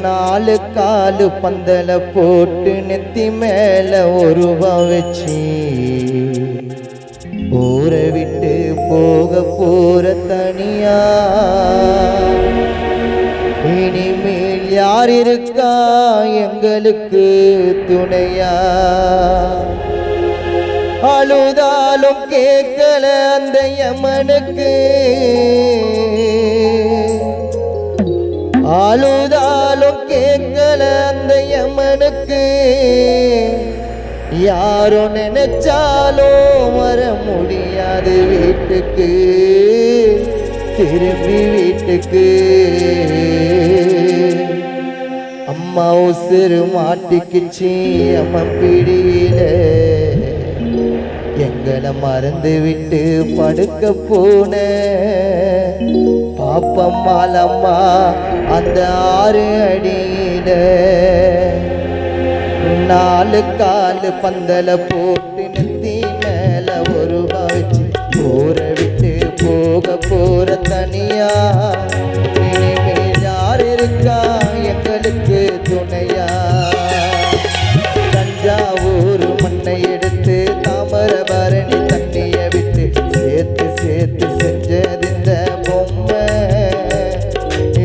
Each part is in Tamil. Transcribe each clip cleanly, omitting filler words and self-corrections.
நாலு காலு பந்தல போட்டு நெத்தி மேல ஒருவா வச்சு ஊரை விட்டு போக போற தனியா. இனிமேல் யார் இருக்கா எங்களுக்கு துணையா? அழுதாலும் கேட்கல அந்த யமனுக்கு, அழுதாலும் கேட்கல அந்த யமனுக்கு. யாரோ நினைச்சாலும் வர முடியாது வீட்டுக்கு, திரும்பி வீட்டுக்கு. அம்மா உசுறு மாட்டிக்குச்சு அம்மன் பிடியில, எங்களை மறந்து விட்டு படுக்க போன பாப்பம்மாளம்மா அந்த ஆறு அடியில. நாலு காலு பந்தல போட்டு நெத்தி மேல ஒரு வச்சு ஊரை விட்டு போக போற தனியா. இனிமேல் யார் இருக்கா எங்களுக்கு துணையா? தஞ்சாவூர் மண்ணை எடுத்து தாமிரபரணி தண்ணிய விட்டு சேர்த்து சேர்த்து செஞ்சது இந்த பொம்மை.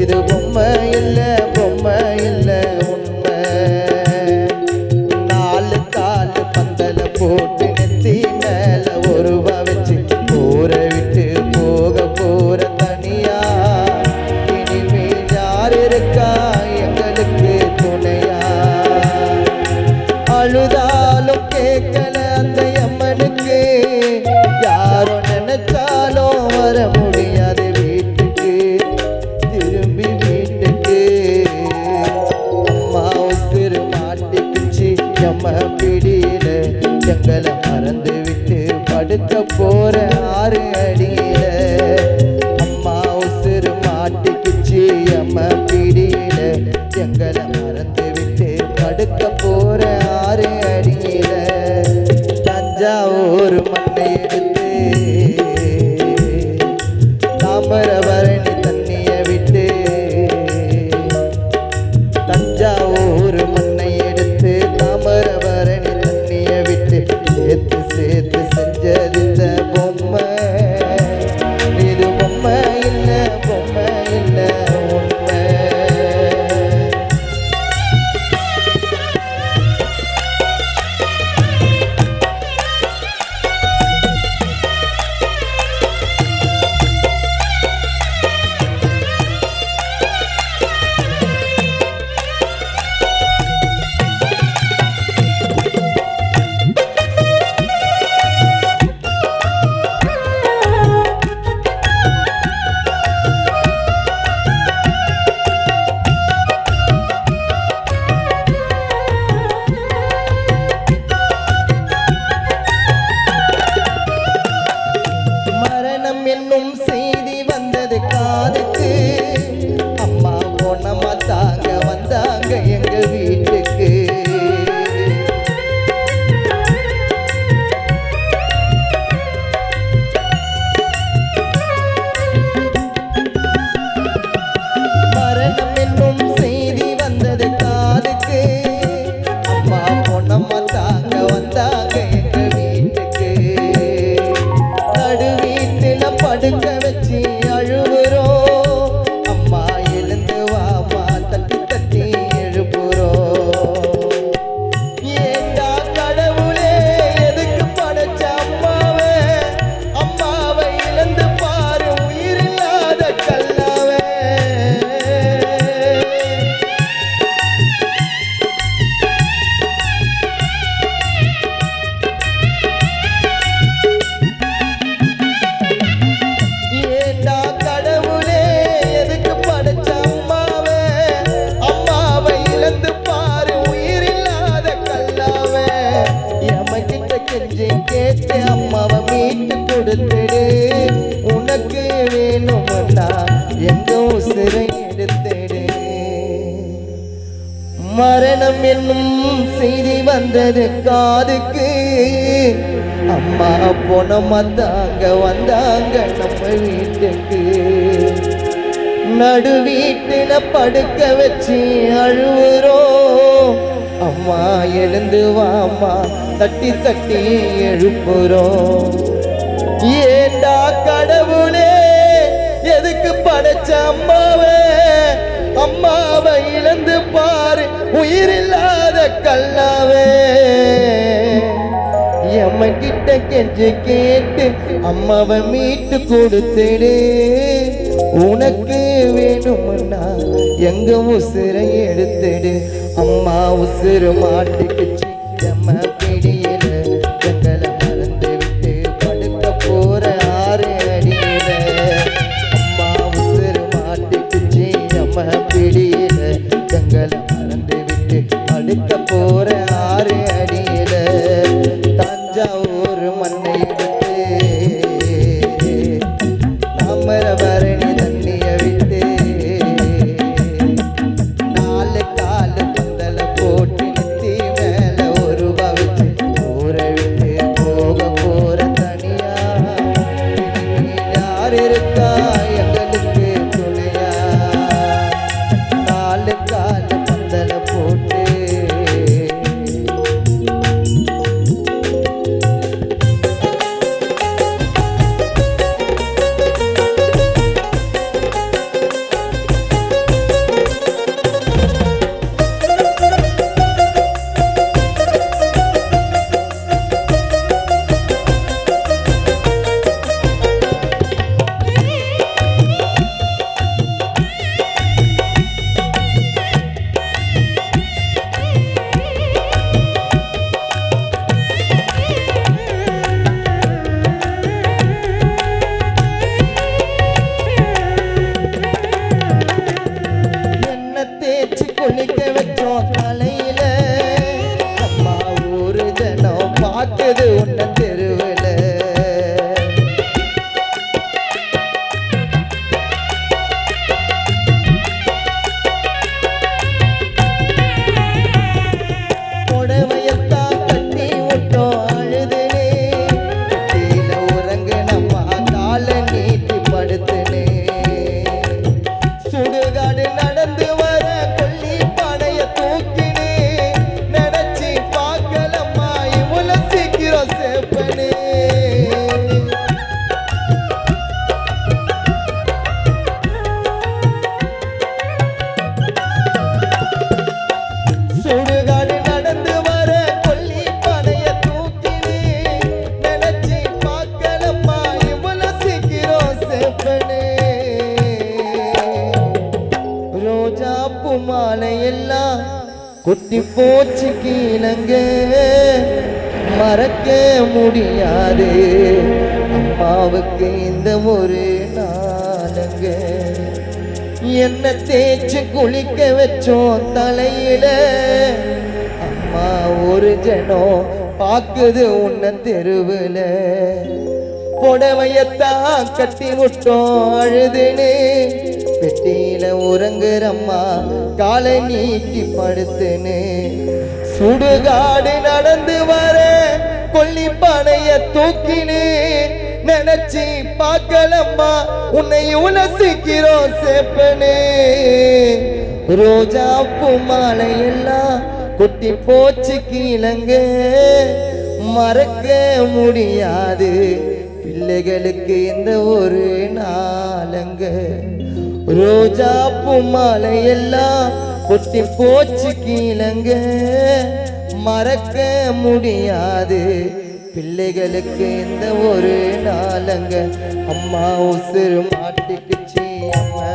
இது பொம்மை இல்ல, பொம்மை இல்ல உண்மை. நாலு காலு பந்தல போட்டு நெத்தி மேல ஒருவா வச்சு ஊரை விட்டு போக போற தனியா. இனிமேல் யார் இருக்கா எங்களுக்கு துணையா? அழுதாலும் கேட்கல அந்த அம்மனுக்கு, யாரும் நினைச்சாலும் வர முடியாது வீட்டுக்கு, திரும்பி வீட்டுக்கு. அம்மா உசுறு மாட்டிக்குச்சு அம்மா பிடியில, எங்களை மறந்து விட்டு படுக்க போற ஆறு அடியில. அம்மா உசுறு மாட்டிக்குச்சு அம்மா பிடியில, எங்களை மறந்து விட்டு படுக்க போற ஆறு அடியில. தஞ்சாவூர் மண்ணை எடுத்து தாமிரபரணி தண்ணிய விட்டு, தஞ்சாவூர் மண்ணை எடுத்து தாமிரபரணி தண்ணிய விட்டு சேர்த்து சேர்த்து செஞ்சது இந்த பொம்மை. இது பொம்மை இல்ல, பொம்மை இல்ல உண்மை. என்னும் செய்தி வந்தது காதுக்கு, அம்மா பொண்ணம்மா தாங்க வந்தாங்க எங்க வீட்டுக்கு. மரணம் என்னும் செய்தி வந்தது காதுக்கு, அம்மா பொண்ணம்மா தாங்க வந்தாங்க எங்க வீட்டுக்கு. படுக்க வச்சு அழுவுறோம், அம்மா எழுந்து வாமா தட்டி தட்டி எழுப்புறோம். ஏண்டா கடவுளே எதுக்கு படைச்ச அம்மாவை, அம்மாவை இழந்து பாரு உயிரில்லாத கல்லாவே. கேட்டு அம்மாவை மீட்டு கொடுத்துடு, உனக்கு வேணும்னா எங்க உசுரை எடுத்துடு. மரணம் என்னும் செய்தி வந்தது காதுக்கு, அம்மா பொண்ணம்மா தாங்க வந்தாங்க நம்ம வீட்டுக்கு. நடு வீட்டில படுக்க வச்சு அழுவுறோம். அம்மா எழுந்து வாமா தட்டி தட்டி எழுப்புறோம். ஏண்டா கடவுளே எதுக்கு படைச்ச அம்மாவே? அம்மாவை இழந்து பாரு உயிரில்லாத கல்லாவே. எம்ம கிட்ட கெஞ்சு கேட்டு அம்மாவை மீட்டு கொடுத்துடு. உனக்கு வேணும்னா எங்க உசுரை எடுத்துடு. அம்மா உசுறு மாட்டுக்குச்சு எம்ம பிடியில. எங்களை மறந்து விட்டு படுக்க போற 6 அடியில. அம்மா உசுறு மாட்டுக்குச்சு எம்ம பிடியில. எங்களை மறந்து விட்டு படுக்க போற 6 அடியில. தஞ்சாவூர் மண்ணை விட்டு தாமிரபரணி தண்ணிய விட்டு 4 கால் பந்தல போட்டு நித்தி மேல ஒரு வச்சு ஊரை விட்டு போக போற தனியா. யார் இருக்கா எங்களுக்கு துணையா? 4 கால் பந்தல போட்டு குளிக்க வச்சோம் தலையில. அம்மா ஒரு ஜனம் பார்க்குது உன்ன தெருவில். புடவையத்தான் கட்டி விட்டோம் அழுதுனே. கீழே உறங்குனம்மா காலை நீட்டி படுத்துனே. சுடுகாடு நடந்து வர கொல்லி பனைய தூக்கினே. நினைச்சி பார்க்கலம்மா இவ்வளவு சீக்கிரம் சேப்பனே. சுடுகாடு நடந்து வர கொல்லி பனைய தூக்கினே. நினைச்சி பார்க்கலம்மா இவ்வளவு சீக்கிரம் சேப்பனே. ரோஜா பூ மாலை எல்லாம் கொட்டி போச்சு கீழங்க. மறக்க முடியாது அம்மாவுக்கு இந்த ஒரு நாளுங்க. என்ன தேய்ச்சு குளிக்க வச்சோம் தலையில. அம்மா ஒரு ஜனம் பார்க்குது உன்ன தெருவில். புடவையத்தான் கட்டி விட்டோம் அழுதுனே. பெட்டியில உறங்குறம்மா காலை நீட்டி படுத்துனே. சுடுகாடு நடந்து வர கொல்லி பனைய தூக்கினே. நினைச்சி பார்க்கலம்மா உன்னை உலசிக்கிறோம் சேப்பனே. ரோஜா பூ மாலை எல்லாம் கொட்டி போச்சு கீழங்க. மறக்க முடியாது பிள்ளைகளுக்கு இந்த ஒரு நாளங்க. ரோஜா பூ மாலை எல்லாம் கொட்டி போச்சு கீழங்க. மறக்க முடியாது பிள்ளைகளுக்கு இந்த ஒரு நாளங்க. அம்மா உசுறு மாட்டிக்குச்சு அம்மா